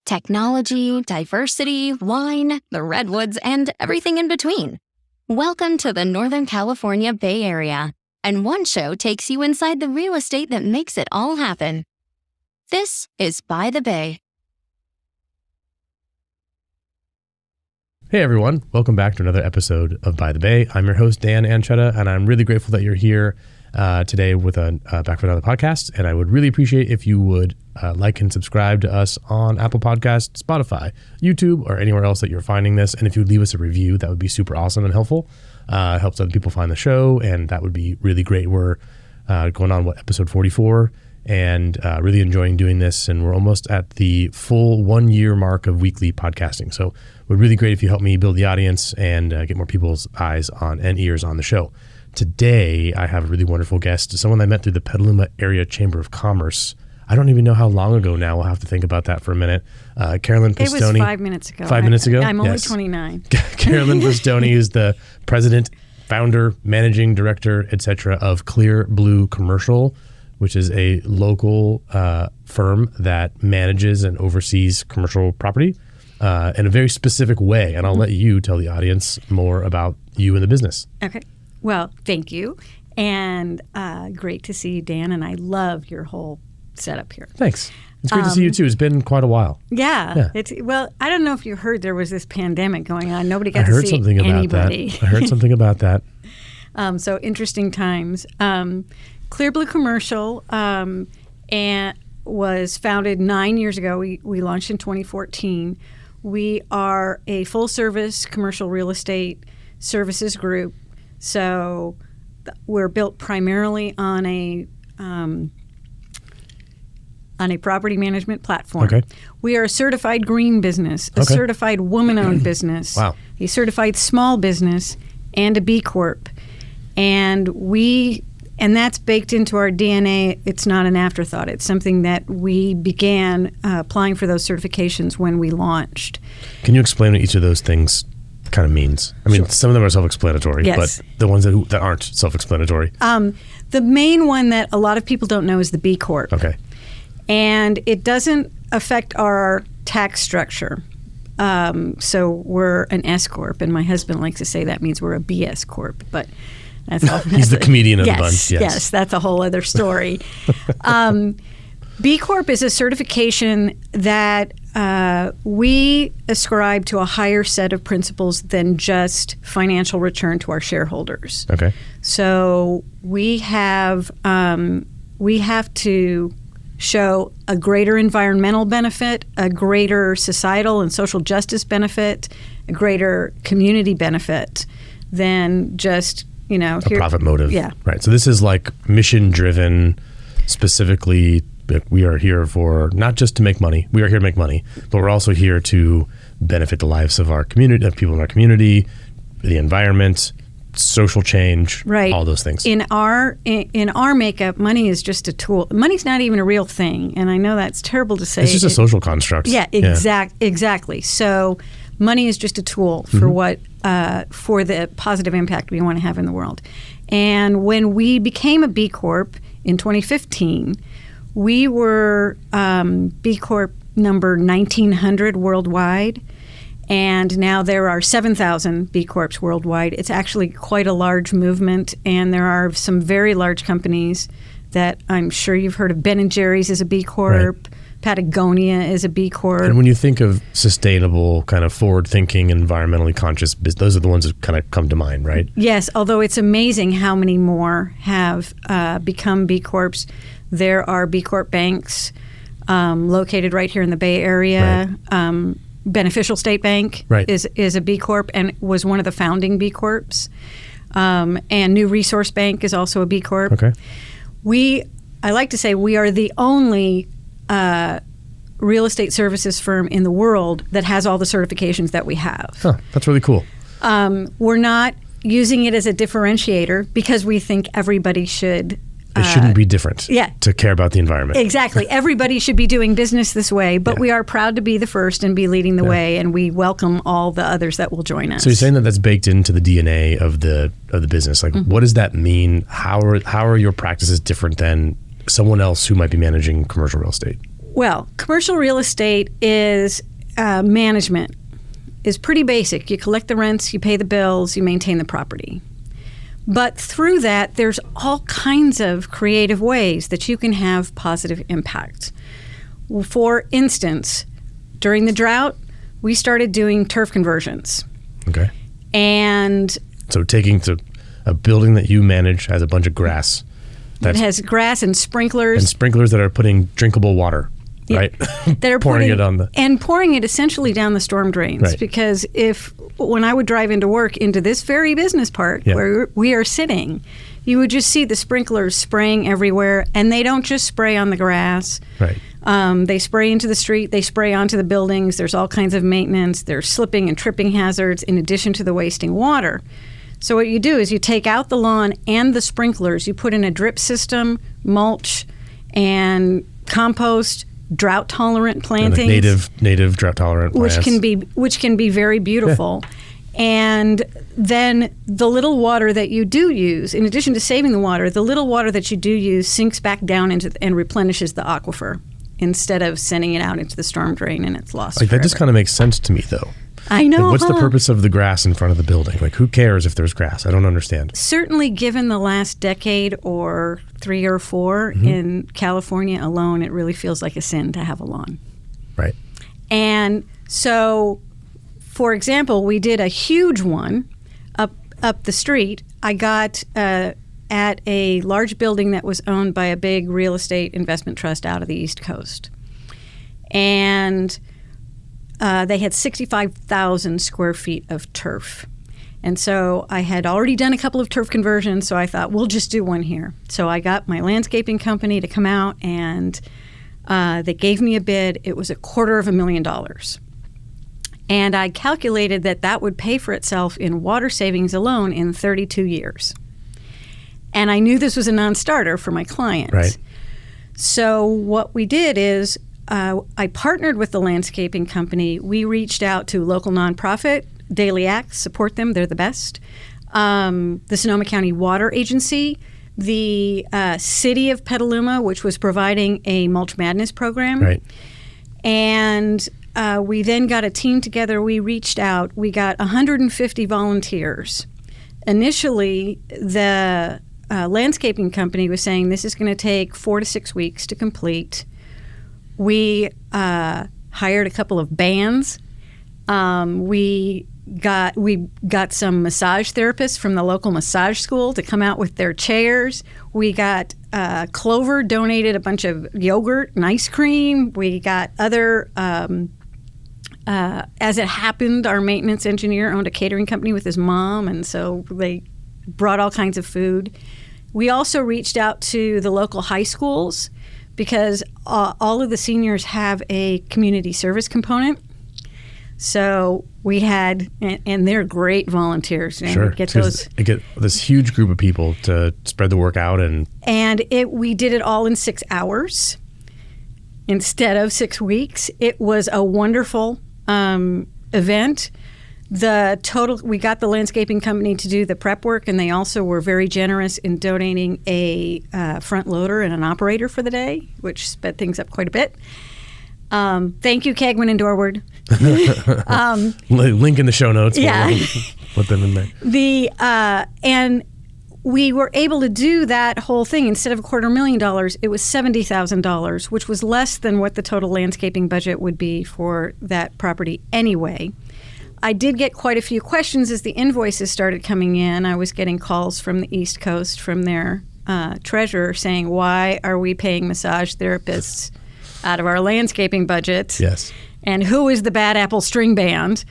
technology, diversity, wine, the redwoods, and everything in between. Welcome to the Northern California Bay Area, and one show takes you inside the real estate that makes it all happen. This is By the Bay. Hey everyone, welcome back to another episode of By the Bay. I'm your host, Dan Ancheta, and I'm really grateful that you're here today with back for another podcast. And I would really appreciate if you would like and subscribe to us on Apple Podcasts, Spotify, YouTube, or anywhere else that you're finding this. And if you would leave us a review, that would be super awesome and helpful. It helps other people find the show, and that would be really great. We're going on, episode 44, and really enjoying doing this. And we're almost at the full 1 year mark of weekly podcasting. So it would be really great if you help me build the audience and get more people's eyes on and ears on the show. Today, I have a really wonderful guest, someone I met through the Petaluma Area Chamber of Commerce. I don't even know how long ago now. We'll have to think about that for a minute. Carolyn Pistone. It was 5 minutes ago. 5 minutes ago? I'm only 29. Carolyn Pistone is the president, founder, managing director, etc. of Clear Blue Commercial, which is a local firm that manages and oversees commercial property in a very specific way. And I'll let you tell the audience more about you and the business. Okay. Well, thank you. And great to see you, Dan. And I love your whole setup here. Thanks. It's great to see you, too. It's been quite a while. Yeah. Well, I don't know if you heard there was this pandemic going on. Nobody got to see anybody. I heard something about that. So interesting times. Clear Blue Commercial and was founded 9 years ago. We launched in 2014. We are a full-service commercial real estate services group. So we're built primarily on a property management platform. Okay. We are a certified green business, a certified woman-owned business, wow. a certified small business, and a B Corp. And that's baked into our DNA. It's not an afterthought. It's something that we began applying for those certifications when we launched. Can you explain what each of those things kind of means? I mean, Some of them are self-explanatory, yes. But the ones that aren't self-explanatory. The main one that a lot of people don't know is the B Corp. Okay. And it doesn't affect our tax structure. So we're an S Corp, and my husband likes to say that means we're a BS Corp, but that's all. He's the comedian of the bunch. Yes, that's a whole other story. B Corp is a certification that we ascribe to a higher set of principles than just financial return to our shareholders. Okay. So we have to show a greater environmental benefit, a greater societal and social justice benefit, a greater community benefit than just, a profit motive. Yeah. Right. So this is like mission driven, specifically. We are here for not just to make money. We are here to make money, but we're also here to benefit the lives of our community, of people in our community, the environment, social change, right. All those things. In our makeup, money is just a tool. Money's not even a real thing, and I know that's terrible to say. It's just a social construct. Yeah, exactly. So money is just a tool for for the positive impact we want to have in the world. And when we became a B Corp in 2015, we were B Corp number 1900 worldwide. And now there are 7,000 B Corps worldwide. It's actually quite a large movement, and there are some very large companies that I'm sure you've heard of. Ben & Jerry's is a B Corp. Right. Patagonia is a B Corp. And when you think of sustainable, kind of forward-thinking, environmentally conscious, those are the ones that kind of come to mind, right? Yes, although it's amazing how many more have become B Corps. There are B Corp banks located right here in the Bay Area. Right. Beneficial State Bank is a B Corp and was one of the founding B Corps. And New Resource Bank is also a B Corp. Okay. I like to say we are the only real estate services firm in the world that has all the certifications that we have. Huh, that's really cool. We're not using it as a differentiator because we think everybody should. It shouldn't be different to care about the environment. Exactly. Everybody should be doing business this way, but we are proud to be the first and be leading the way, and we welcome all the others that will join us. So you're saying that that's baked into the DNA of the business. Like, what does that mean? How are your practices different than someone else who might be managing commercial real estate? Well, commercial real estate is management. Is pretty basic. You collect the rents, you pay the bills, you maintain the property. But through that, there's all kinds of creative ways that you can have positive impact. For instance, during the drought, we started doing turf conversions. Okay. And so taking to a building that you manage has a bunch of grass. That has grass and sprinklers. And sprinklers that are putting drinkable water, right? That are pouring it on the... And pouring it essentially down the storm drains. Right. Because when I would drive into work into this very business park where we are sitting, you would just see the sprinklers spraying everywhere. And they don't just spray on the grass. Right. They spray into the street. They spray onto the buildings. There's all kinds of maintenance. There's slipping and tripping hazards in addition to the wasting water. So what you do is you take out the lawn and the sprinklers. You put in a drip system, mulch, and compost, drought-tolerant plantings. And native drought-tolerant plants. Which can be very beautiful. Yeah. And then the little water that you do use, in addition to saving the water, the little water that you do use sinks back down into and replenishes the aquifer instead of sending it out into the storm drain and it's lost forever. That just kind of makes sense to me, though. I know. What's the purpose of the grass in front of the building? Like, who cares if there's grass? I don't understand. Certainly, given the last decade or 3 or 4 in California alone, it really feels like a sin to have a lawn. Right. And so, for example, we did a huge one up the street. I got at a large building that was owned by a big real estate investment trust out of the East Coast. And they had 65,000 square feet of turf. And so I had already done a couple of turf conversions, so I thought, we'll just do one here. So I got my landscaping company to come out, and they gave me a bid. It was $250,000. And I calculated that would pay for itself in water savings alone in 32 years. And I knew this was a non-starter for my client. Right. So what we did is I partnered with the landscaping company. We reached out to local nonprofit, Daily Acts, support them, they're the best. The Sonoma County Water Agency, the city of Petaluma, which was providing a Mulch Madness program. Right. And we then got a team together. We reached out. We got 150 volunteers. Initially, the landscaping company was saying this is going to take 4 to 6 weeks to complete. We hired a couple of bands. We got some massage therapists from the local massage school to come out with their chairs. We got Clover donated a bunch of yogurt and ice cream. We got other, as it happened, our maintenance engineer owned a catering company with his mom, and so they brought all kinds of food. We also reached out to the local high schools because all of the seniors have a community service component. So we had, and they're great volunteers. And sure. Get this huge group of people to spread the work out. And we did it all in 6 hours instead of 6 weeks. It was a wonderful event. We got the landscaping company to do the prep work, and they also were very generous in donating a front loader and an operator for the day, which sped things up quite a bit. Thank you, Kegman and Dorward. Link in the show notes. Yeah. We'll put them in there. And we were able to do that whole thing. Instead of $250,000, it was $70,000, which was less than what the total landscaping budget would be for that property anyway. I did get quite a few questions as the invoices started coming in. I was getting calls from the East Coast from their treasurer saying, why are we paying massage therapists out of our landscaping budget? Yes. And who is the Bad Apple String Band?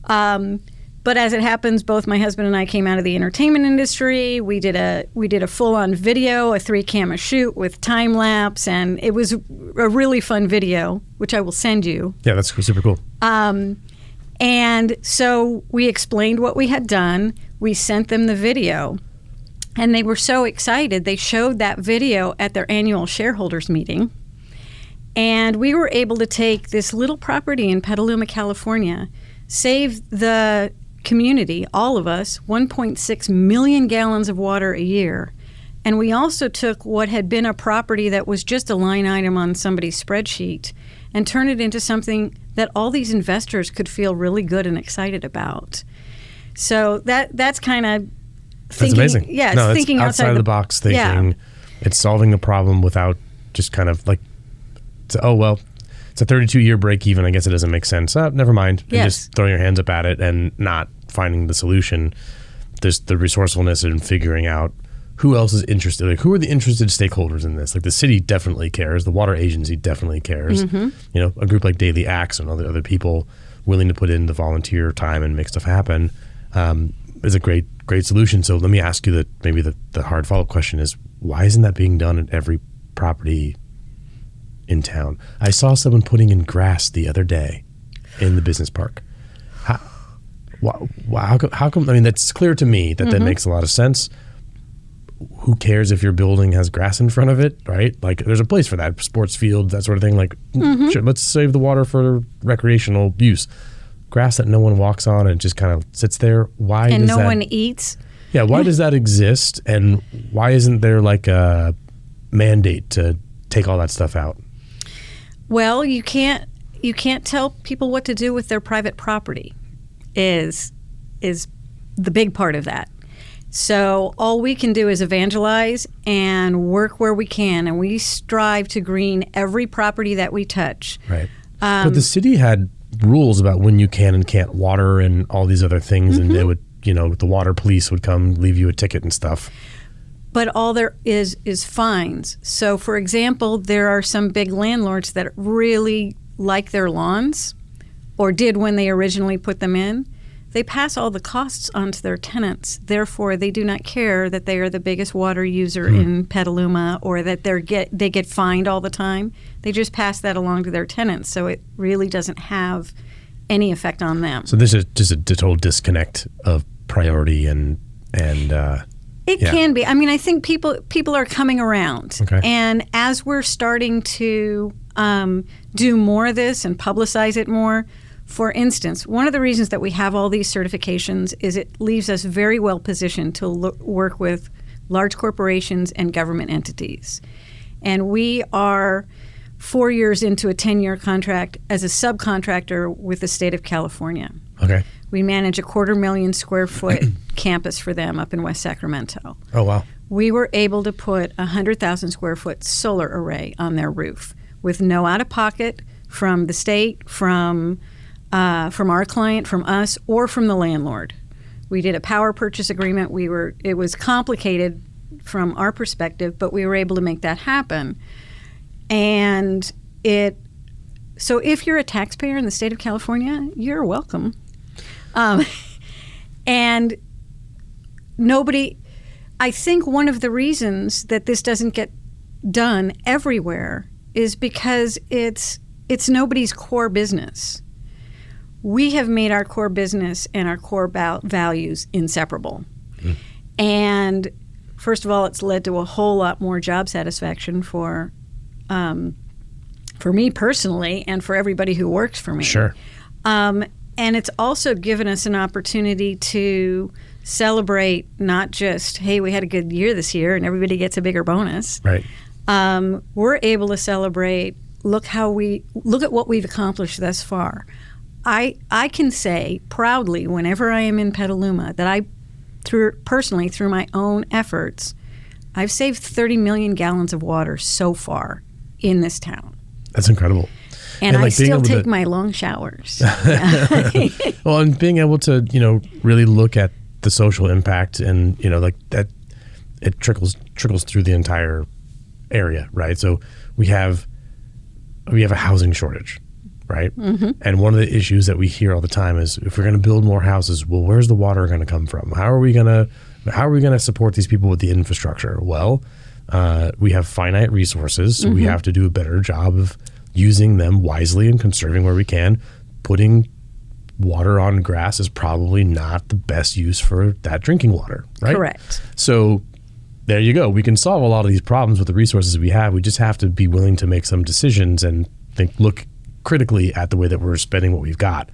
But as it happens, both my husband and I came out of the entertainment industry. We did a full-on video, a 3-camera shoot with time lapse, and it was a really fun video, which I will send you. Yeah, that's super cool. And so we explained what we had done. We sent them the video, and they were so excited. They showed that video at their annual shareholders meeting. And we were able to take this little property in Petaluma, California, save the community, all of us, 1.6 million gallons of water a year, And we also took what had been a property that was just a line item on somebody's spreadsheet and turned it into something that all these investors could feel really good and excited about. So that's kind of thinking. That's amazing. Yeah, no, it's thinking outside of the box thinking. Yeah. It's solving a problem without just kind of like, it's a 32-year break even. I guess it doesn't make sense. Never mind. And just throwing your hands up at it and not finding the solution. There's the resourcefulness in figuring out who else is interested. Like, who are the interested stakeholders in this? Like, the city definitely cares. The water agency definitely cares. Mm-hmm. You know, a group like Daily Acts and other people willing to put in the volunteer time and make stuff happen is a great solution. So let me ask you maybe the hard follow-up question is, why isn't that being done at every property in town? I saw someone putting in grass the other day in the business park. How come? I mean, that's clear to me that makes a lot of sense. Who cares if your building has grass in front of it, right? Like, there's a place for that, sports field, that sort of thing. Like, sure, let's save the water for recreational use. Grass that no one walks on and just kind of sits there. Why? And does no that, one eats. Yeah, why does that exist? And why isn't there like a mandate to take all that stuff out? Well, you can't tell people what to do with their private property. Is the big part of that. So all we can do is evangelize and work where we can, and we strive to green every property that we touch. Right. But the city had rules about when you can and can't water and all these other things, and they would, the water police would come leave you a ticket and stuff. But all there is fines. So, for example, there are some big landlords that really like their lawns, or did when they originally put them in. They pass all the costs on to their tenants. Therefore, they do not care that they are the biggest water user in Petaluma, or that they get fined all the time. They just pass that along to their tenants, so it really doesn't have any effect on them. So this is just a total disconnect of priority and it can be. I mean, I think people are coming around. Okay. And as we're starting to do more of this and publicize it more, for instance, one of the reasons that we have all these certifications is it leaves us very well positioned to work with large corporations and government entities. And we are 4 years into a 10-year contract as a subcontractor with the state of California. Okay. We manage a 250,000 square foot campus for them up in West Sacramento. Oh, wow. We were able to put a 100,000 square foot solar array on their roof with no out-of-pocket from the state, from our client, from us, or from the landlord. We did a power purchase agreement. It was complicated from our perspective, but we were able to make that happen. And so if you're a taxpayer in the state of California, you're welcome. And I think one of the reasons that this doesn't get done everywhere is because it's nobody's core business. We have made our core business and our core values inseparable. And first of all, it's led to a whole lot more job satisfaction for me personally and for everybody who works for me. Sure. And it's also given us an opportunity to celebrate not just, hey, we had a good year this year and everybody gets a bigger bonus. Right. We're able to celebrate, look at what we've accomplished thus far. I can say proudly whenever I am in Petaluma that personally through my own efforts, I've saved 30 million gallons of water so far in this town. That's incredible. And I still take my long showers. Well, and being able to, really look at the social impact and, like that, it trickles through the entire area, right? So we have a housing shortage, right? Mm-hmm. And one of the issues that we hear all the time is if we're going to build more houses, well, where's the water going to come from? How are we going to support these people with the infrastructure? Well, we have finite resources, so we have to do a better job of using them wisely and conserving where we can. Putting water on grass is probably not the best use for that drinking water, right? Correct. So there you go. We can solve a lot of these problems with the resources we have. We just have to be willing to make some decisions and look critically at the way that we're spending what we've got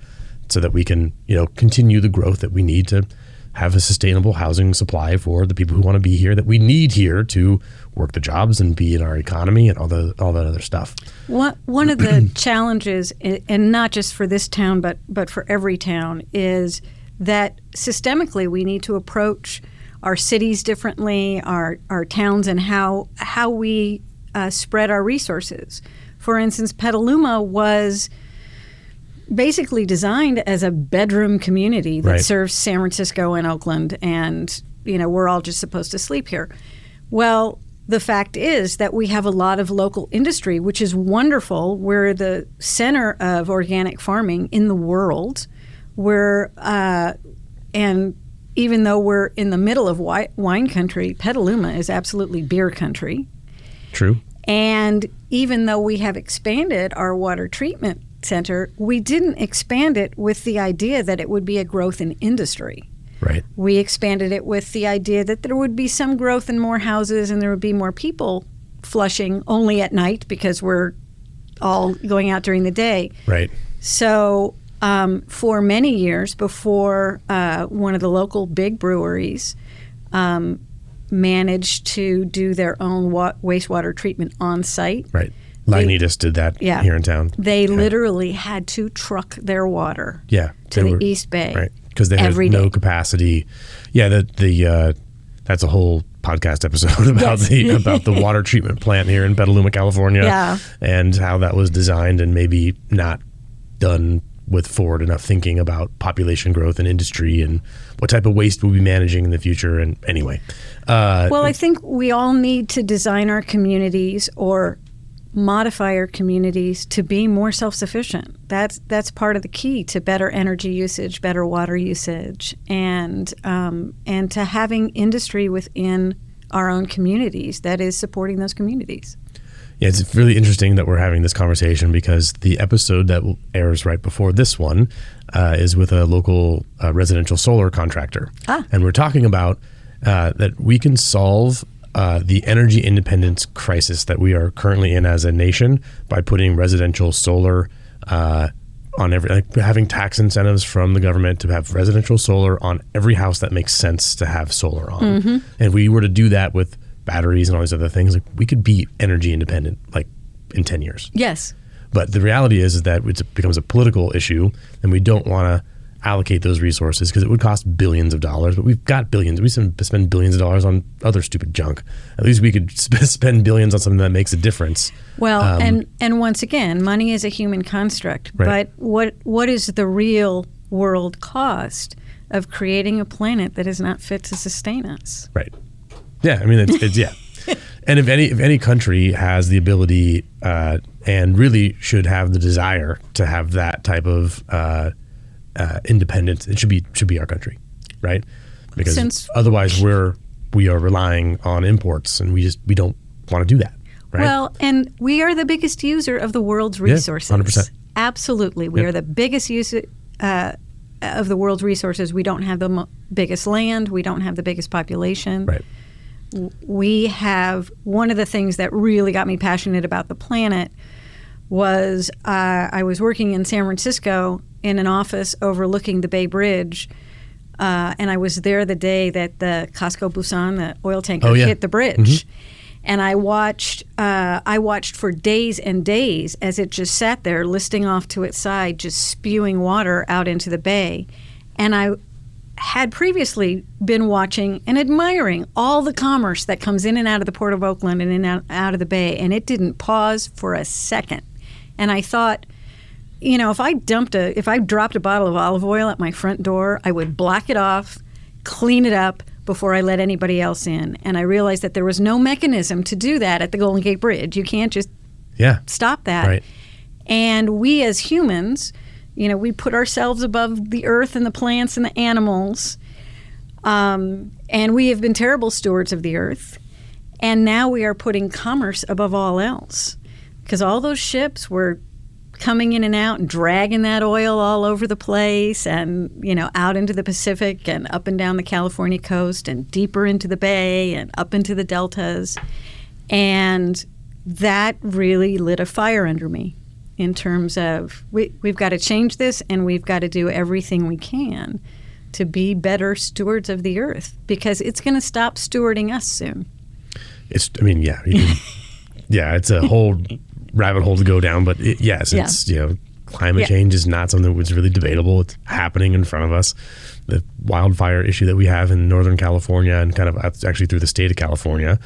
so that we can, continue the growth that we need to have a sustainable housing supply for the people who want to be here, that we need here to work the jobs and be in our economy and all that other stuff. One of the challenges, and not just for this town, but for every town, is that systemically we need to approach our cities differently, our towns, and how we spread our resources. For instance, Petaluma was basically designed as a bedroom community that serves San Francisco and Oakland, and we're all just supposed to sleep here. Well, the fact is that we have a lot of local industry, which is wonderful. We're the center of organic farming in the world. And even though we're in the middle of wine country, Petaluma is absolutely beer country. True. And even though we have expanded our water treatment center, we didn't expand it with the idea that it would be a growth in industry. Right. We expanded it with the idea that there would be some growth in more houses and there would be more people flushing only at night because we're all going out during the day. Right. So for many years before one of the local big breweries managed to do their own wastewater treatment on site. Right. Lagunitas did that here in town. They literally had to truck their water to the East Bay. Right. Because they had no capacity. Yeah, that's a whole podcast episode about the water treatment plant here in Petaluma, California, and how that was designed and maybe not done with forward enough thinking about population growth and industry and what type of waste we'll be managing in the future. And anyway. Well, I think we all need to design our communities or modify our communities to be more self-sufficient. That's part of the key to better energy usage, better water usage, and to having industry within our own communities that is supporting those communities. Yeah, it's really interesting that we're having this conversation because the episode that airs right before this one is with a local residential solar contractor. And we're talking about that we can solve the energy independence crisis that we are currently in as a nation by putting residential solar on having tax incentives from the government to have residential solar on every house that makes sense to have solar on. Mm-hmm. And if we were to do that with batteries and all these other things, we could be energy independent in 10 years. Yes. But the reality is that it becomes a political issue, and we don't want to allocate those resources because it would cost billions of dollars. But we've got billions. We spend billions of dollars on other stupid junk. At least we could spend billions on something that makes a difference. Well, and once again, money is a human construct. Right. But what is the real world cost of creating a planet that is not fit to sustain us? Right. Yeah. I mean, it's yeah. And if any country has the ability and really should have the desire to have that type of independence, it should be our country, right? Because otherwise we are relying on imports, and we don't want to do that, right? Well, and we are the biggest user of the world's resources. 100%. Absolutely, we are the biggest user of the world's resources. We don't have the biggest land. We don't have the biggest population. Right. We have one of the things that really got me passionate about the planet was I was working in San Francisco in an office overlooking the Bay Bridge, and I was there the day that the Costco Busan, the oil tanker, hit the bridge. Mm-hmm. And I watched for days and days as it just sat there listing off to its side, just spewing water out into the bay. And I had previously been watching and admiring all the commerce that comes in and out of the Port of Oakland and in and out of the bay, and it didn't pause for a second. And I thought, if I dropped a bottle of olive oil at my front door, I would block it off, clean it up before I let anybody else in. And I realized that there was no mechanism to do that at the Golden Gate Bridge. You can't just stop that. Right. And we as humans, we put ourselves above the earth and the plants and the animals, and we have been terrible stewards of the earth. And now we are putting commerce above all else, because all those ships were coming in and out and dragging that oil all over the place, and out into the Pacific and up and down the California coast and deeper into the bay and up into the deltas. And that really lit a fire under me in terms of we've got to change this, and we've got to do everything we can to be better stewards of the earth, because it's going to stop stewarding us soon. It's a whole rabbit hole to go down, but it's climate change is not something that's really debatable. It's happening in front of us. The wildfire issue that we have in Northern California and kind of actually through the state of California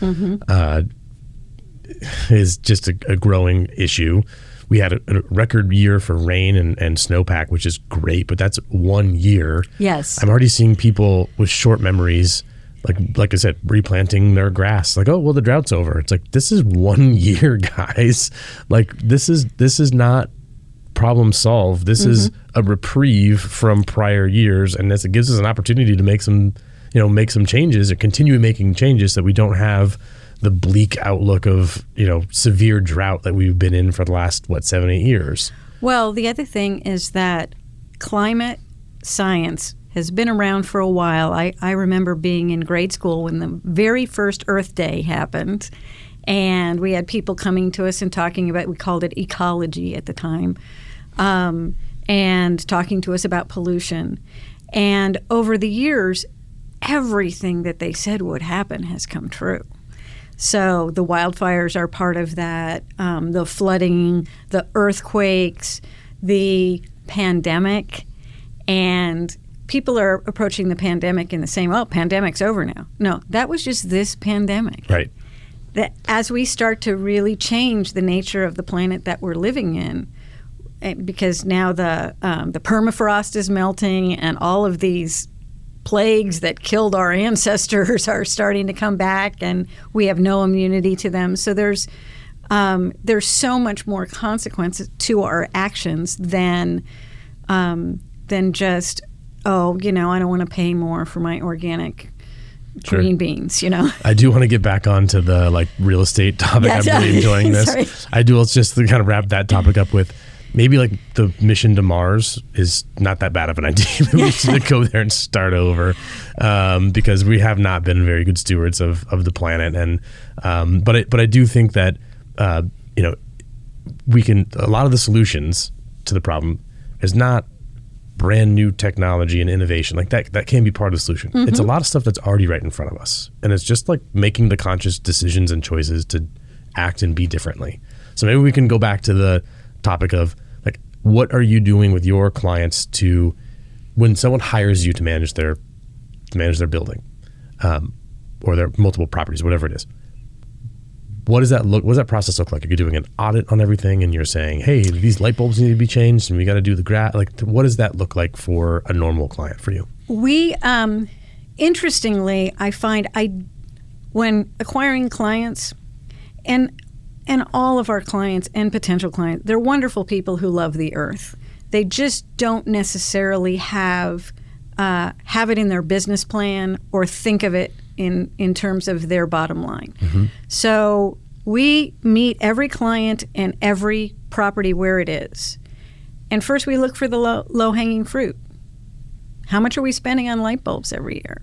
is just a growing issue. We had a record year for rain and snowpack, which is great, but that's 1 year. Yes. I'm already seeing people with short memories, like I said, replanting their grass. Like, oh, well, the drought's over. It's like, this is 1 year, guys. Like, this is not problem solved. This is a reprieve from prior years, and it gives us an opportunity to make some changes or continue making changes so that we don't have the bleak outlook of, severe drought that we've been in for the last, 7-8 years. Well, the other thing is that climate science has been around for a while. I remember being in grade school when the very first Earth Day happened, and we had people coming to us and talking about, we called it ecology at the time, and talking to us about pollution. And over the years, everything that they said would happen has come true. So the wildfires are part of that, the flooding, the earthquakes, the pandemic, and people are approaching the pandemic in the same, pandemic's over now. No, that was just this pandemic. Right. That as we start to really change the nature of the planet that we're living in, because now the permafrost is melting and all of these plagues that killed our ancestors are starting to come back, and we have no immunity to them. So there's so much more consequences to our actions than just, I don't want to pay more for my organic green beans, I do want to get back onto the real estate topic. Yes. I'm really enjoying this. Sorry. I do. Let's just kind of wrap that topic up with maybe the mission to Mars is not that bad of an idea. We should go there and start over, because we have not been very good stewards of the planet. And but I do think that we can. A lot of the solutions to the problem is not brand new technology and innovation. That can be part of the solution. It's a lot of stuff that's already right in front of us, and it's just making the conscious decisions and choices to act and be differently. So maybe we can go back to the topic of what are you doing with your clients to, when someone hires you to manage their building, or their multiple properties, whatever it is. What does that process look like? Are you doing an audit on everything and you're saying, hey, these light bulbs need to be changed and we got to do the grass? What does that look like for a normal client for you? We, interestingly, I find when acquiring clients, and all of our clients and potential clients, they're wonderful people who love the earth. They just don't necessarily have it in their business plan or think of it in terms of their bottom line. So we meet every client and every property where it is. And first we look for the low-hanging fruit. How much are we spending on light bulbs every year?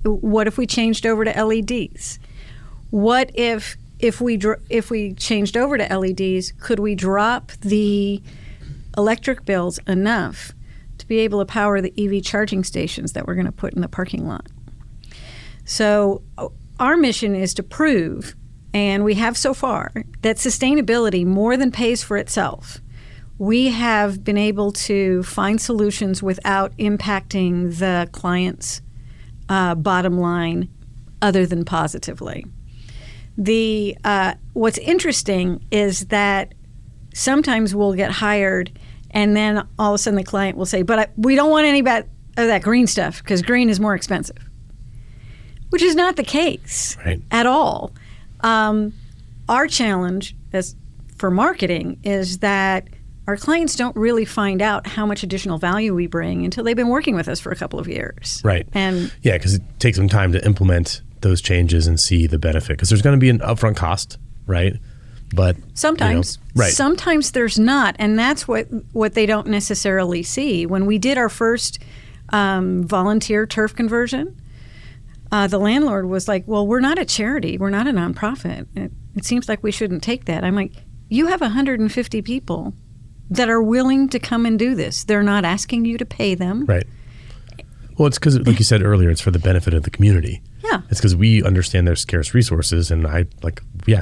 What if we changed over to LEDs? What if we changed over to LEDs, could we drop the electric bills enough to be able to power the EV charging stations that we're going to put in the parking lot? So our mission is to prove, and we have so far, that sustainability more than pays for itself. We have been able to find solutions without impacting the client's bottom line other than positively. What's interesting is that sometimes we'll get hired, and then all of a sudden the client will say, but we don't want any of that green stuff because green is more expensive, which is not the case at all. Our challenge for marketing is that our clients don't really find out how much additional value we bring until they've been working with us for a couple of years. Right. And because it takes some time to implement those changes and see the benefit, because there's going to be an upfront cost, right? But sometimes there's not, and that's what they don't necessarily see. When we did our first volunteer turf conversion, the landlord was like, well, we're not a charity, we're not a nonprofit, it seems like we shouldn't take that. I'm like, you have 150 people that are willing to come and do this. They're not asking you to pay them. Right. Well, it's because, like you said earlier, it's for the benefit of the community. Yeah. It's because we understand there's scarce resources, and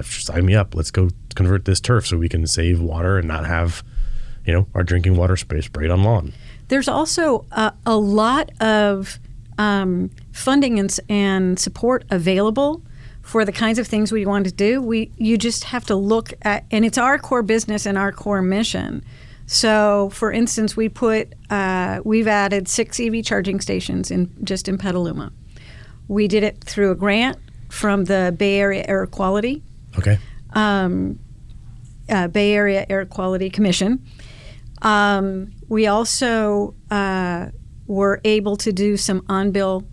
sign me up. Let's go convert this turf so we can save water and not have, our drinking water sprayed on lawn. There's also a lot of funding and support available for the kinds of things we want to do. You just have to look at, and it's our core business and our core mission. So, for instance, we've added 6 EV charging stations in Petaluma. We did it through a grant from the Bay Area Air Quality. Okay. Bay Area Air Quality Commission. We also were able to do some on-bill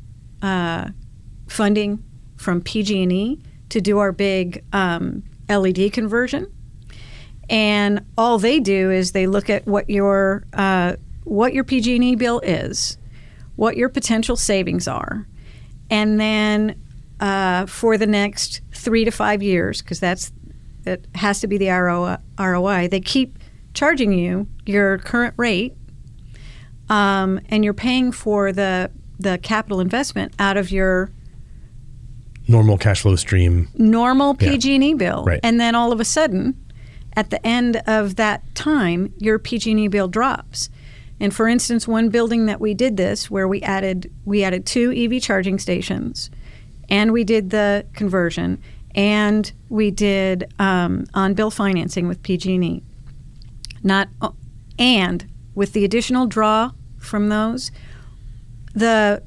funding from PG&E to do our big LED conversion. And all they do is they look at what your PG&E bill is, what your potential savings are, and then for the next 3 to 5 years, because it has to be the ROI, they keep charging you your current rate, and you're paying for the capital investment out of your normal cash flow stream. Normal PG&E bill. Right. And then all of a sudden, at the end of that time, your PG&E bill drops. And for instance, one building that we did this, where we added 2 EV charging stations, and we did the conversion, and we did on-bill financing with PG&E. And with the additional draw from those, the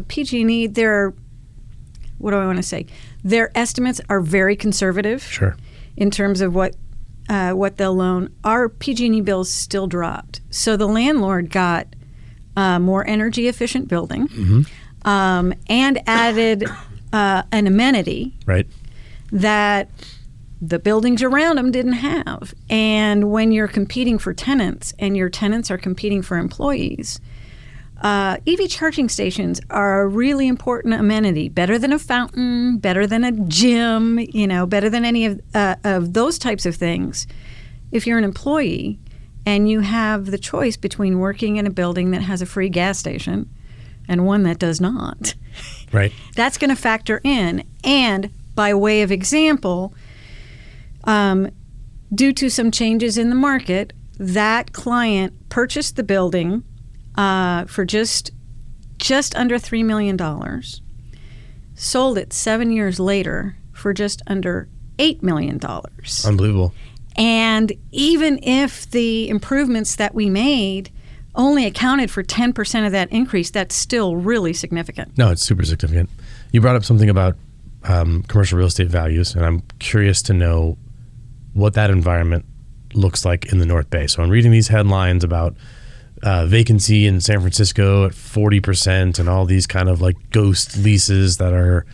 PG&E, what do I want to say? Their estimates are very conservative. Sure. In terms of what they'll loan. Our PG&E bills still dropped. So the landlord got a more energy efficient building, and added an amenity that the buildings around them didn't have. And when you're competing for tenants and your tenants are competing for employees, EV charging stations are a really important amenity, better than a fountain, better than a gym, better than any of those types of things. If you're an employee and you have the choice between working in a building that has a free gas station and one that does not, right? That's going to factor in. And by way of example, due to some changes in the market, that client purchased the building for just under $3 million, sold it 7 years later for just under $8 million. Unbelievable. And even if the improvements that we made only accounted for 10% of that increase, that's still really significant. No, it's super significant. You brought up something about commercial real estate values, and I'm curious to know what that environment looks like in the North Bay. So I'm reading these headlines about vacancy in San Francisco at 40% and all these kind of like ghost leases that are,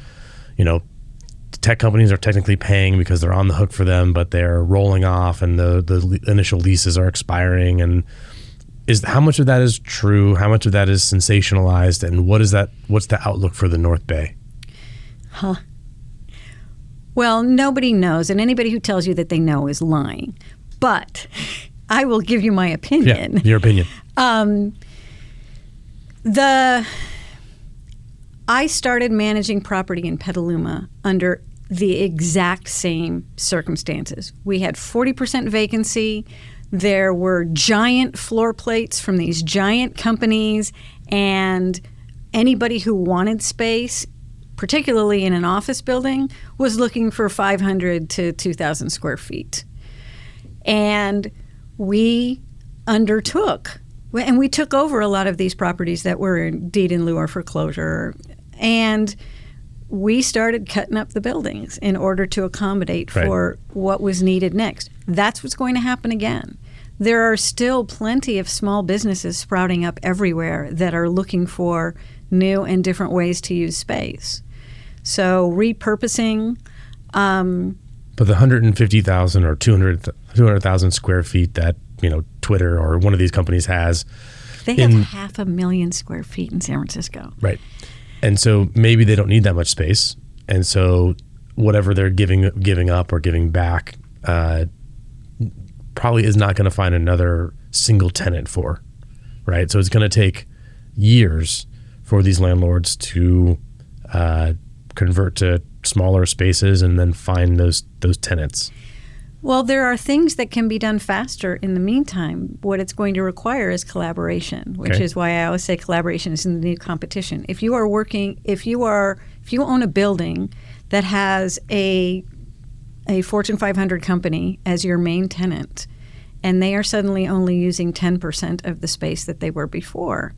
tech companies are technically paying because they're on the hook for them, but they're rolling off and the initial leases are expiring. And how much of that is true? How much of that is sensationalized? And what's the outlook for the North Bay? Well, nobody knows, and anybody who tells you that they know is lying. But I will give you my opinion. Yeah, your opinion. I started managing property in Petaluma under the exact same circumstances. We had 40% vacancy. There were giant floor plates from these giant companies, and anybody who wanted space, particularly in an office building, was looking for 500 to 2,000 square feet. And we undertook, and we took over a lot of these properties that were in deed in lieu or foreclosure, and we started cutting up the buildings in order to accommodate for what was needed next. That's what's going to happen again. There are still plenty of small businesses sprouting up everywhere that are looking for new and different ways to use space. So repurposing. But the 150,000 or 200,000 square feet that Twitter or one of these companies has, they have 500,000 square feet in San Francisco. Right. And so maybe they don't need that much space. And so whatever they're giving up or giving back probably is not going to find another single tenant for, right? So it's going to take years for these landlords to convert to smaller spaces and then find those tenants. Well, there are things that can be done faster in the meantime. What it's going to require is collaboration, which is why I always say collaboration is in the new competition. If you own a building that has a Fortune 500 company as your main tenant, and they are suddenly only using 10% of the space that they were before,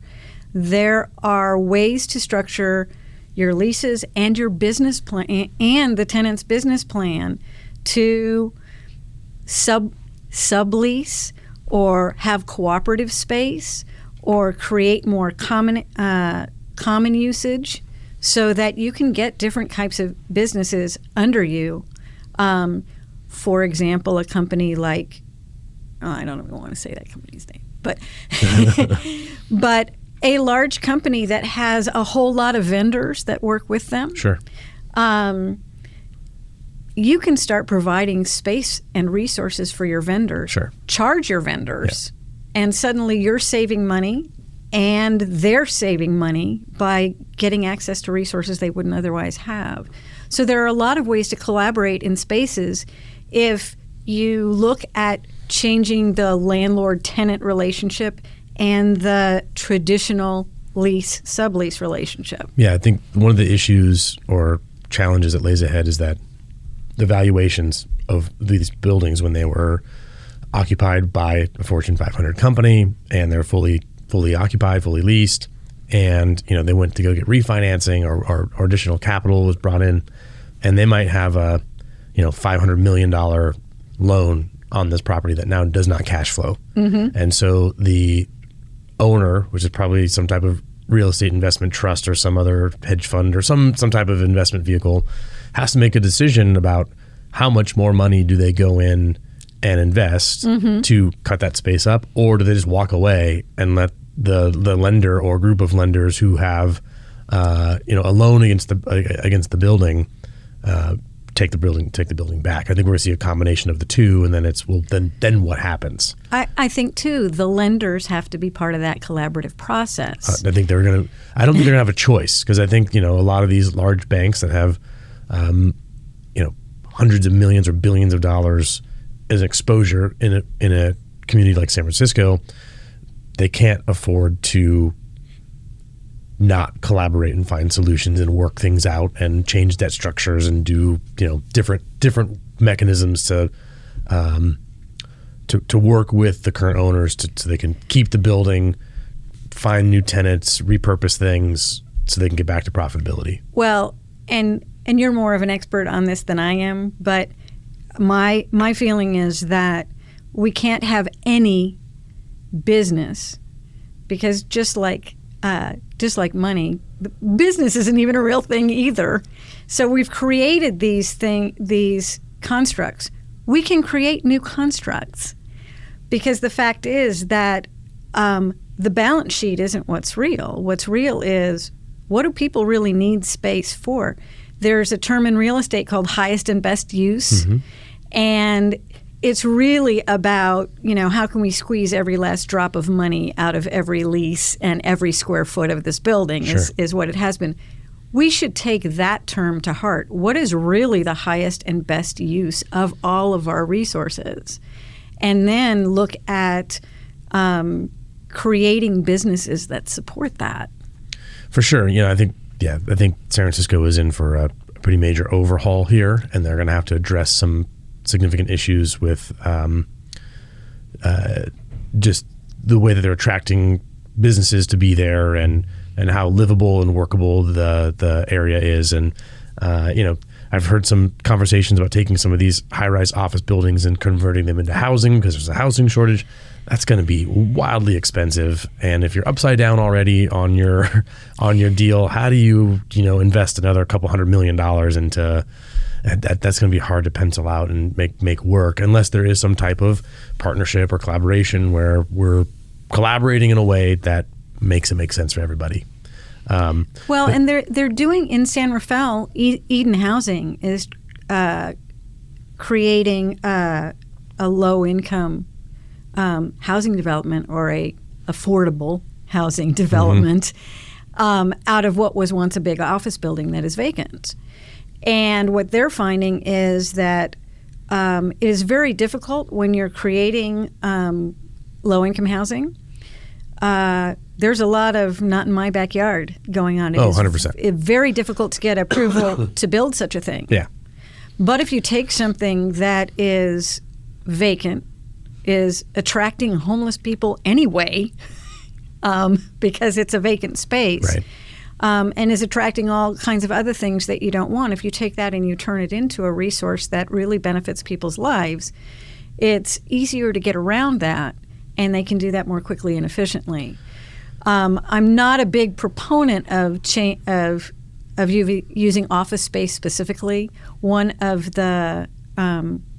there are ways to structure your leases and your business plan and the tenant's business plan to sublease or have cooperative space or create more common usage so that you can get different types of businesses under you. For example, a company like, I don't even want to say that company's name, but but a large company that has a whole lot of vendors that work with them. Sure. You can start providing space and resources for your vendors. Sure. Charge your vendors, and suddenly you're saving money, and they're saving money by getting access to resources they wouldn't otherwise have. So there are a lot of ways to collaborate in spaces if you look at changing the landlord-tenant relationship and the traditional lease-sublease relationship. Yeah, I think one of the issues or challenges that lays ahead is that the valuations of these buildings when they were occupied by a Fortune 500 company and they're fully occupied, fully leased, and they went to go get refinancing or additional capital was brought in, and they might have a $500 million loan on this property that now does not cash flow. Mm-hmm. And so the owner, which is probably some type of real estate investment trust or some other hedge fund or some type of investment vehicle, has to make a decision about how much more money do they go in and invest to cut that space up, or do they just walk away and let the lender or group of lenders who have a loan against the building take the building back. I think we're going to see a combination of the two, and then then what happens? I think too the lenders have to be part of that collaborative process. I don't think they're going to have a choice, because I think a lot of these large banks that have hundreds of millions or billions of dollars as exposure in a community like San Francisco, they can't afford to not collaborate and find solutions and work things out and change debt structures and do different mechanisms to work with the current owners so they can keep the building, find new tenants, repurpose things so they can get back to profitability. Well, and you're more of an expert on this than I am, but my feeling is that we can't have any business, because just like money, business isn't even a real thing either. So we've created these constructs. We can create new constructs, because the fact is that the balance sheet isn't what's real. What's real is, what do people really need space for? There's a term in real estate called highest and best use. Mm-hmm. And it's really about, how can we squeeze every last drop of money out of every lease and every square foot of this building. Sure. is what it has been. We should take that term to heart. What is really the highest and best use of all of our resources? And then look at creating businesses that support that. For sure. I think San Francisco is in for a pretty major overhaul here, and they're going to have to address some significant issues with just the way that they're attracting businesses to be there, and how livable and workable the area is. And I've heard some conversations about taking some of these high-rise office buildings and converting them into housing, because there's a housing shortage. That's going to be wildly expensive. And if you're upside down already on your deal, how do you invest another couple $100 million into that's going to be hard to pencil out and make work, unless there is some type of partnership or collaboration where we're collaborating in a way that makes it make sense for everybody. And they're doing in San Rafael, Eden Housing is creating a low income housing development or a affordable housing development out of what was once a big office building that is vacant. And what they're finding is that it is very difficult when you're creating low-income housing. There's a lot of not in my backyard going on. It 100%. It's very difficult to get approval to build such a thing. Yeah. But if you take something that is vacant, is attracting homeless people anyway, because it's a vacant space, right. And is attracting all kinds of other things that you don't want. If you take that and you turn it into a resource that really benefits people's lives, it's easier to get around that, and they can do that more quickly and efficiently. I'm not a big proponent of using office space specifically. One of the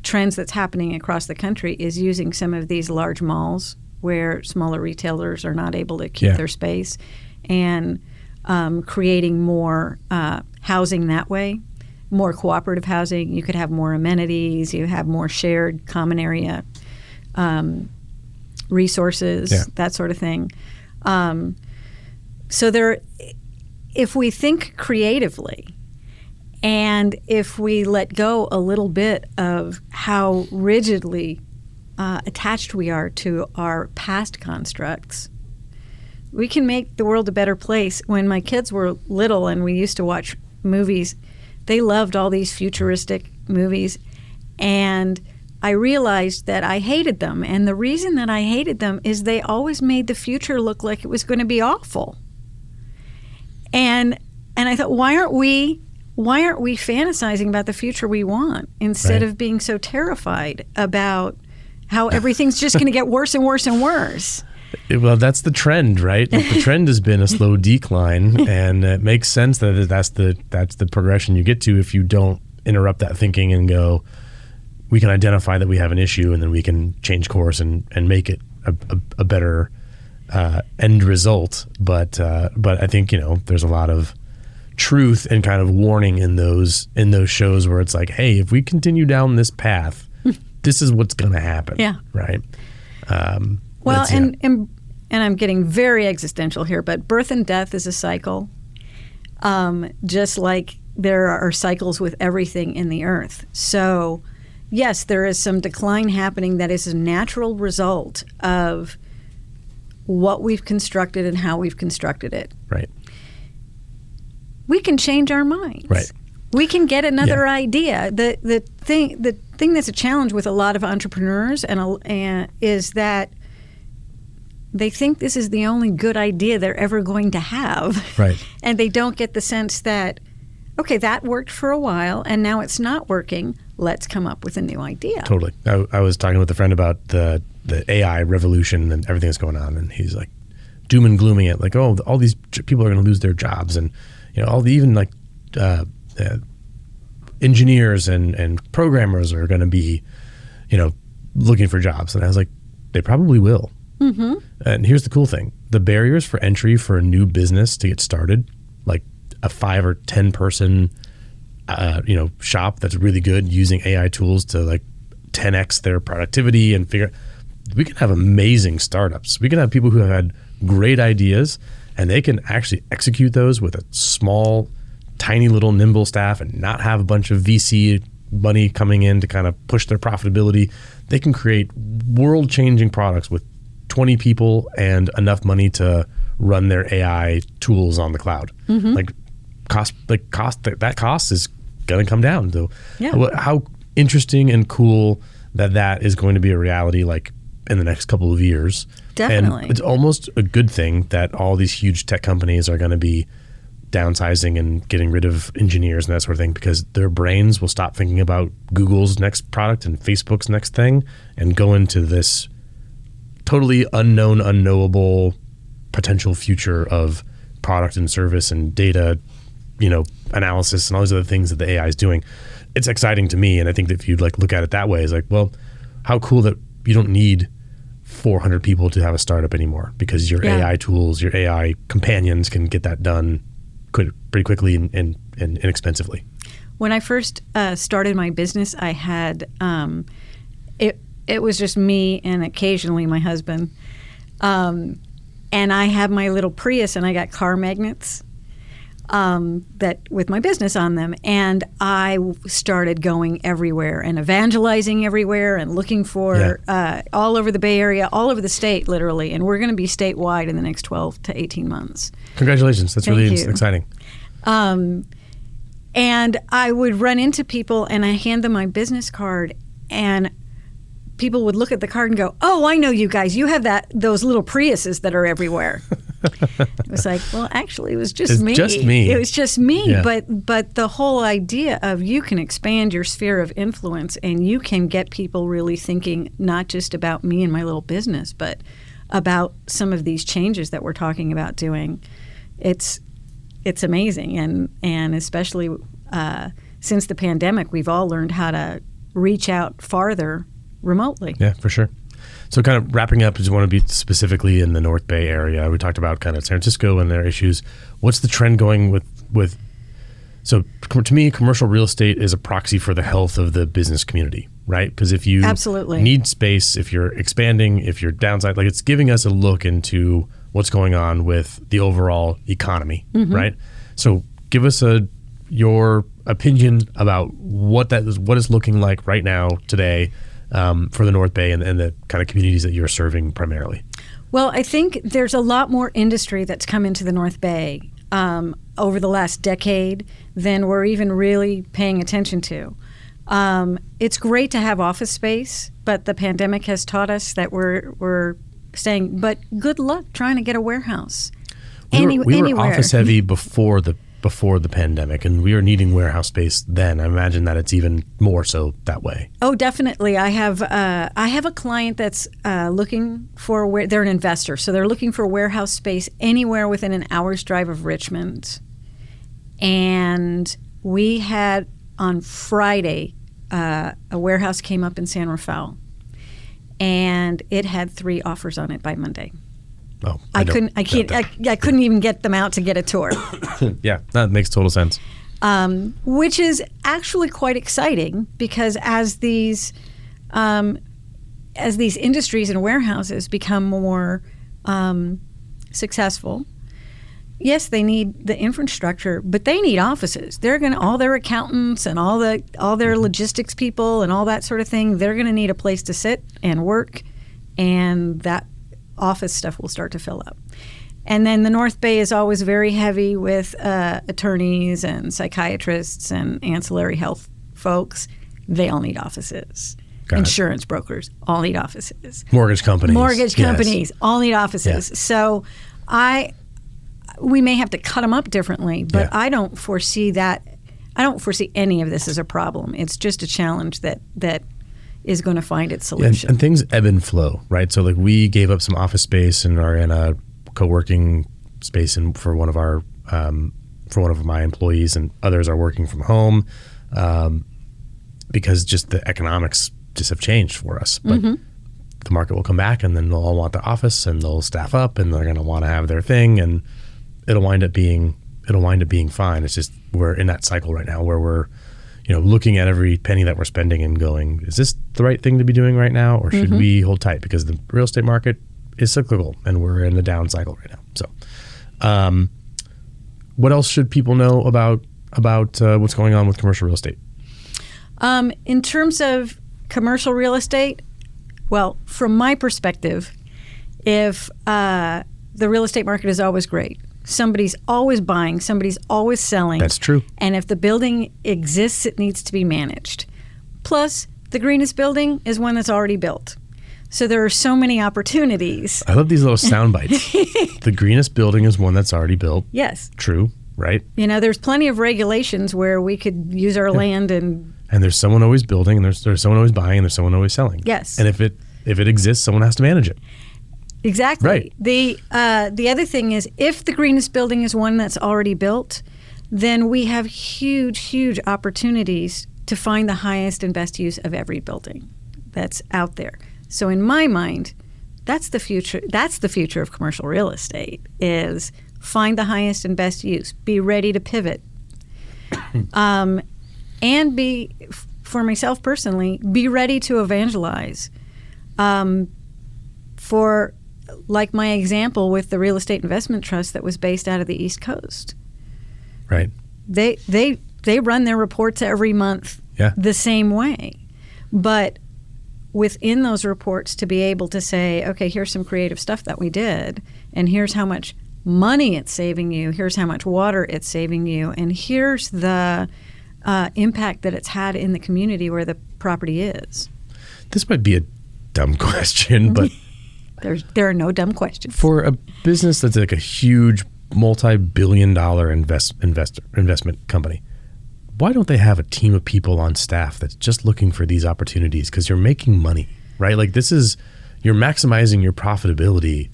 trends that's happening across the country is using some of these large malls where smaller retailers are not able to keep their space, and creating more housing that way, more cooperative housing. You could have more amenities, you have more shared common area resources, that sort of thing. So if we think creatively, and if we let go a little bit of how rigidly attached we are to our past constructs, we can make the world a better place. When my kids were little and we used to watch movies, they loved all these futuristic movies, and I realized that I hated them. And the reason that I hated them is they always made the future look like it was going to be awful. And I thought, why aren't we fantasizing about the future we want instead of being so terrified about how everything's just going to get worse and worse and worse? Well, that's the trend, right? The trend has been a slow decline, and it makes sense that that's the progression you get to if you don't interrupt that thinking and go, we can identify that we have an issue, and then we can change course and make it a better end result. But I think there's a lot of truth and kind of warning in those shows where it's like, hey, if we continue down this path, this is what's going to happen. Yeah. Right. Well, and I'm getting very existential here, but birth and death is a cycle, just like there are cycles with everything in the earth. So, yes, there is some decline happening that is a natural result of what we've constructed and how we've constructed it. Right. We can change our minds. Right. We can get another idea. The thing that's a challenge with a lot of entrepreneurs and is that they think this is the only good idea they're ever going to have. Right. And they don't get the sense that, okay, that worked for a while and now it's not working. Let's come up with a new idea. Totally. I was talking with a friend about the AI revolution and everything that's going on, and he's like doom and glooming it, like, oh, all these people are going to lose their jobs, and even like engineers and programmers are going to be, looking for jobs. And I was like, they probably will. Mm-hmm. And here's the cool thing: the barriers for entry for a new business to get started, like a 5 or 10 person, shop that's really good using AI tools to like 10x their productivity and we can have amazing startups. We can have people who have had great ideas and they can actually execute those with a small, tiny little nimble staff and not have a bunch of VC money coming in to kind of push their profitability. They can create world-changing products with 20 people and enough money to run their AI tools on the cloud. Mm-hmm. That cost is going to come down. So how interesting and cool that is going to be a reality like in the next couple of years. Definitely. And it's almost a good thing that all these huge tech companies are going to be downsizing and getting rid of engineers and that sort of thing, because their brains will stop thinking about Google's next product and Facebook's next thing and go into this totally unknown, unknowable potential future of product and service and data, analysis and all these other things that the AI is doing. It's exciting to me, and I think that if you look at it that way, it's like, well, how cool that you don't need 400 people to have a startup anymore, because your AI tools, your AI companions can get that done pretty quickly and inexpensively. When I first started my business, I had it was just me and occasionally my husband. And I have my little Prius, and I got car magnets that with my business on them. And I started going everywhere and evangelizing everywhere and looking for all over the Bay Area, all over the state, literally. And we're going to be statewide in the next 12 to 18 months. Congratulations. That's really exciting. And I would run into people, and I hand them my business card, and people would look at the card and go, "Oh, I know you guys. You have those little Priuses that are everywhere." It was like, well, actually, it was just me. It was just me. Yeah. But the whole idea of you can expand your sphere of influence, and you can get people really thinking not just about me and my little business, but about some of these changes that we're talking about doing. It's amazing, and especially since the pandemic, we've all learned how to reach out farther remotely. Yeah, for sure. So kind of wrapping up, I just want to be specifically in the North Bay area. We talked about kind of San Francisco and their issues. What's the trend going with so to me, commercial real estate is a proxy for the health of the business community, right? Because if you absolutely need space, if you're expanding, if you're downside, like it's giving us a look into what's going on with the overall economy, right? So give us your opinion about what is looking like right now today for the North Bay and the kind of communities that you're serving primarily. Well, I think there's a lot more industry that's come into the North Bay over the last decade than we're even really paying attention to. It's great to have office space, but the pandemic has taught us that we're saying, but good luck trying to get a warehouse. We were anywhere. office heavy before the pandemic, and we were needing warehouse space then. I imagine that it's even more so that way. Oh, definitely. I have a client that's looking for they're an investor, so they're looking for warehouse space anywhere within an hour's drive of Richmond. And we had on Friday a warehouse came up in San Rafael, and it had 3 offers on it by Monday. Oh, I couldn't even get them out to get a tour. Yeah, that makes total sense. Which is actually quite exciting because as these industries and warehouses become more successful, yes, they need the infrastructure, but they need offices. They're going to all their accountants and all their logistics people and all that sort of thing. They're going to need a place to sit and work, and that office stuff will start to fill up. And then the North Bay is always very heavy with attorneys and psychiatrists and ancillary health folks. They all need offices. Insurance brokers all need offices. Mortgage companies all need offices. Yeah. So we may have to cut them up differently, but I don't foresee that. I don't foresee any of this as a problem. It's just a challenge that is going to find its solution. And things ebb and flow, right? So like we gave up some office space and are in a co-working space for one of my employees, and others are working from home because just the economics just have changed for us. But the market will come back, and then they'll all want the office, and they'll staff up, and they're going to want to have their thing, and it'll wind up being fine. It's just we're in that cycle right now where we're looking at every penny that we're spending and going, is this the right thing to be doing right now, or should we hold tight because the real estate market is cyclical and we're in the down cycle right now. So, what else should people know about what's going on with commercial real estate? In terms of commercial real estate, well, from my perspective, if the real estate market is always great. Somebody's always buying, somebody's always selling. That's true. And if the building exists, it needs to be managed. Plus, the greenest building is one that's already built. So there are so many opportunities. I love these little sound bites. The greenest building is one that's already built. Yes. True, right? There's plenty of regulations where we could use our land and there's someone always building, and there's someone always buying, and there's someone always selling. Yes. And if it exists, someone has to manage it. Exactly. Right. The other thing is, if the greenest building is one that's already built, then we have huge, huge opportunities to find the highest and best use of every building that's out there. So in my mind, that's the future. That's the future of commercial real estate, is find the highest and best use. Be ready to pivot. And for myself personally, be ready to evangelize. For like my example with the real estate investment trust that was based out of the East Coast. Right. They run their reports every month the same way. But within those reports, to be able to say, okay, here's some creative stuff that we did, and here's how much money it's saving you, here's how much water it's saving you, and here's the impact that it's had in the community where the property is. This might be a dumb question, but there are no dumb questions. For a business that's like a huge multi-billion-dollar investment company, why don't they have a team of people on staff that's just looking for these opportunities? Because you're making money, right? Like you're maximizing your profitability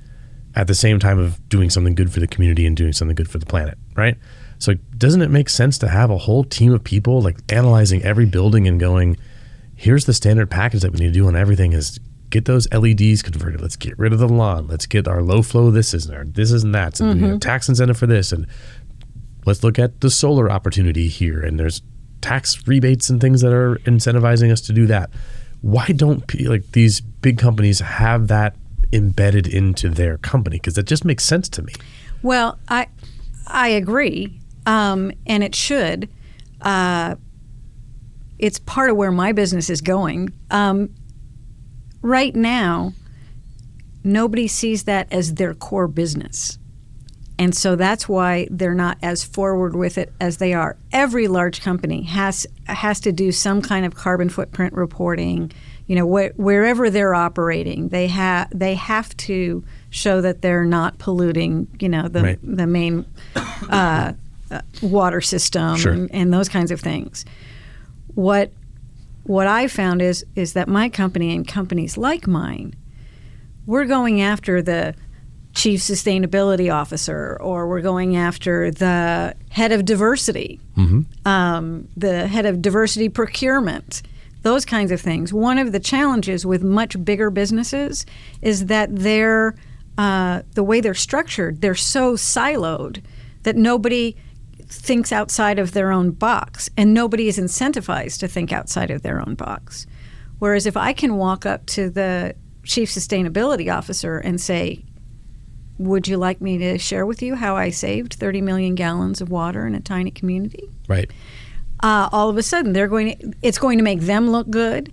at the same time of doing something good for the community and doing something good for the planet, right? So doesn't it make sense to have a whole team of people like analyzing every building and going, here's the standard package that we need to do on everything is get those LEDs converted. Let's get rid of the lawn. Let's get our low flow this and that. And tax incentive for this. And let's look at the solar opportunity here. And there's tax rebates and things that are incentivizing us to do that. Why don't these big companies have that embedded into their company? Because that just makes sense to me. Well, I agree. And it should. It's part of where my business is going. Right now, nobody sees that as their core business. And so that's why they're not as forward with it as they are. Every large company has to do some kind of carbon footprint reporting. Wherever they're operating, they have to show that they're not polluting, the main water system and those kinds of things. What I found is that my company and companies like mine, we're going after the chief sustainability officer, or we're going after the head of diversity, the head of diversity procurement, those kinds of things. One of the challenges with much bigger businesses is that the way they're structured, they're so siloed that nobody thinks outside of their own box, and nobody is incentivized to think outside of their own box. Whereas if I can walk up to the chief sustainability officer and say, would you like me to share with you how I saved 30 million gallons of water in a tiny community? Right. All of a sudden, it's going to make them look good.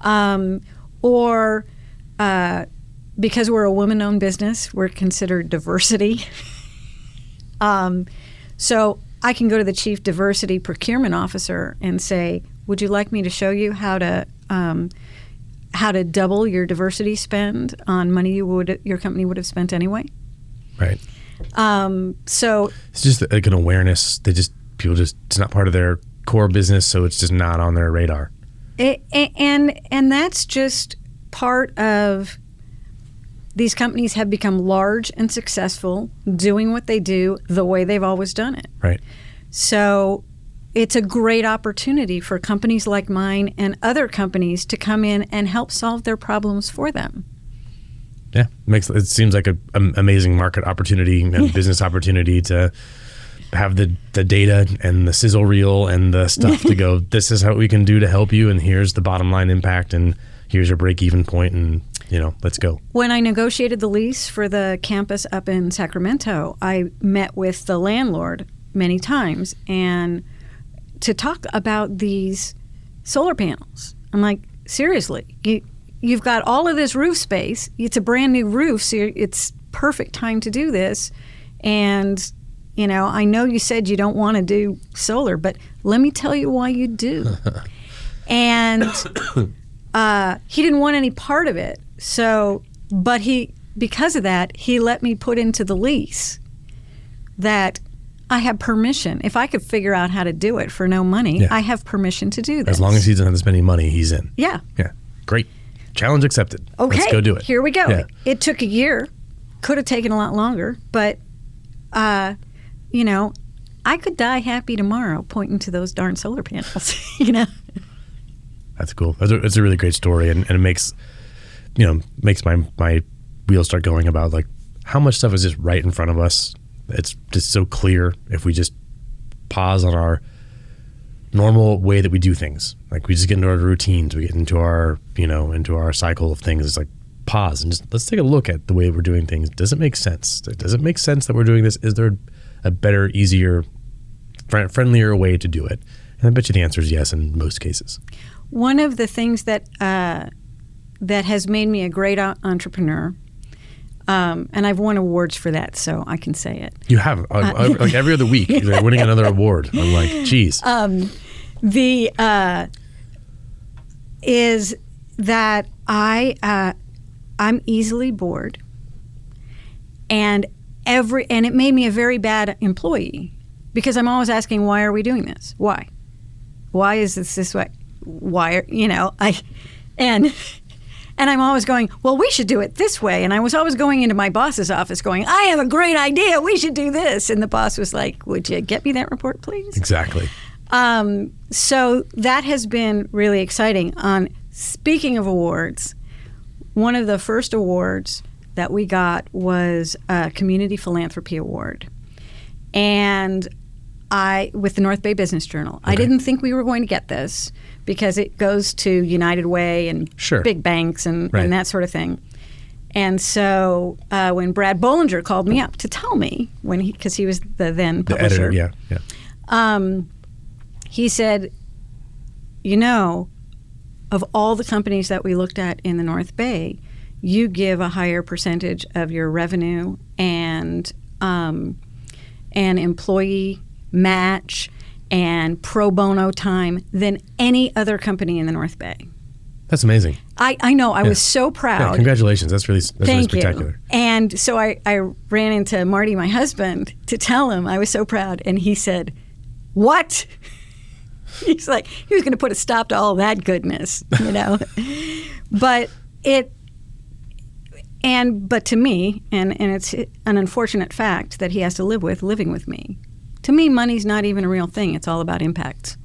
Or because we're a woman-owned business, we're considered diversity. So I can go to the chief diversity procurement officer and say, would you like me to show you how to double your diversity spend on money your company would have spent anyway? Right. So it's just like an awareness. It's not part of their core business, so it's just not on their radar. And that's just part of. These companies have become large and successful doing what they do the way they've always done it. Right. So it's a great opportunity for companies like mine and other companies to come in and help solve their problems for them. Yeah, it seems like an amazing market opportunity and business opportunity to have the data and the sizzle reel and the stuff to go, this is what we can do to help you, and here's the bottom line impact, and here's your break-even point, and let's go. When I negotiated the lease for the campus up in Sacramento, I met with the landlord many times and to talk about these solar panels. I'm like, seriously, you've got all of this roof space. It's a brand new roof, so it's perfect time to do this. And, I know you said you don't want to do solar, but let me tell you why you do. And he didn't want any part of it. But because of that, he let me put into the lease that I have permission. If I could figure out how to do it for no money, I have permission to do this. As long as he doesn't have to spend any money, he's in. Yeah. Yeah. Great. Challenge accepted. Okay. Let's go do it. Here we go. Yeah. It took a year. Could have taken a lot longer. But, I could die happy tomorrow pointing to those darn solar panels, That's cool. It's a really great story, and it makes my wheels start going about like how much stuff is just right in front of us. It's just so clear if we just pause on our normal way that we do things. Like we just get into our routines, we get into our into our cycle of things. It's like pause and just let's take a look at the way we're doing things. Does it make sense? Does it make sense that we're doing this? Is there a better, easier, friendlier way to do it? And I bet you the answer is yes in most cases. One of the things that that has made me a great entrepreneur, and I've won awards for that, so I can say it. You have. Like every other week, you're winning another award. I'm like, geez. Is that I'm easily bored, and it made me a very bad employee because I'm always asking, why are we doing this? Why is this way? Why and I'm always going, well, we should do it this way. And I was always going into my boss's office going, I have a great idea. We should do this. And the boss was like, would you get me that report, please? Exactly. So that has been really exciting. Speaking of awards, one of the first awards that we got was a Community Philanthropy Award. And with the North Bay Business Journal. Okay. I didn't think we were going to get this because it goes to United Way and big banks and that sort of thing. And so when Brad Bollinger called me up to tell me, because he was the then publisher. The editor, he said, of all the companies that we looked at in the North Bay, you give a higher percentage of your revenue and employee match and pro bono time than any other company in the North Bay. That's amazing. I know. I was so proud. Yeah, congratulations. That's really spectacular. You. And so I ran into Marty, my husband, to tell him I was so proud. And he said, what? He's like, he was going to put a stop to all that goodness, But but to me, and it's an unfortunate fact that he has to living with me. To me, money's not even a real thing. It's all about impact.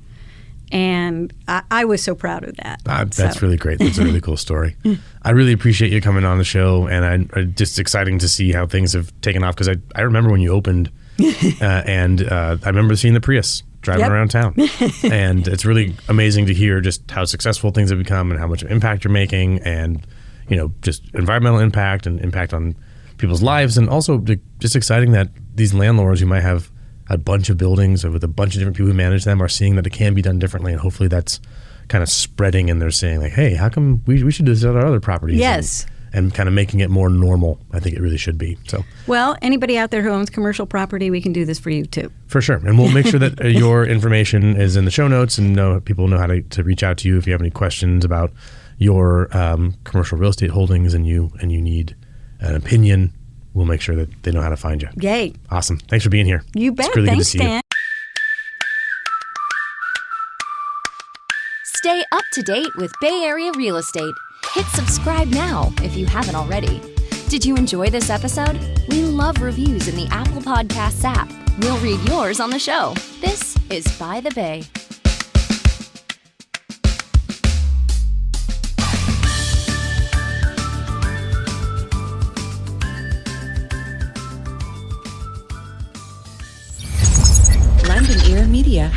And I was so proud of that. That's really great. That's a really cool story. I really appreciate you coming on the show, and just exciting to see how things have taken off, because I remember when you opened, and I remember seeing the Prius driving around town. And it's really amazing to hear just how successful things have become and how much impact you're making, and just environmental impact and impact on people's lives. And also just exciting that these landlords who might have a bunch of buildings with a bunch of different people who manage them are seeing that it can be done differently, and hopefully that's kind of spreading, and they're saying like, hey, how come we should do this at our other properties? Yes. And kind of making it more normal. I think it really should be. So, well, anybody out there who owns commercial property, we can do this for you too. For sure. And we'll make sure that your information is in the show notes, and people know how to reach out to you if you have any questions about your commercial real estate holdings and you need an opinion. We'll make sure that they know how to find you. Yay. Awesome. Thanks for being here. You bet. It's really Thanks, good to see Dan. you. Stay up to date with Bay Area real estate. Hit subscribe now if you haven't already. Did you enjoy this episode? We love reviews in the Apple Podcasts app. We'll read yours on the show. This is By the Bay. Landing Ear Media.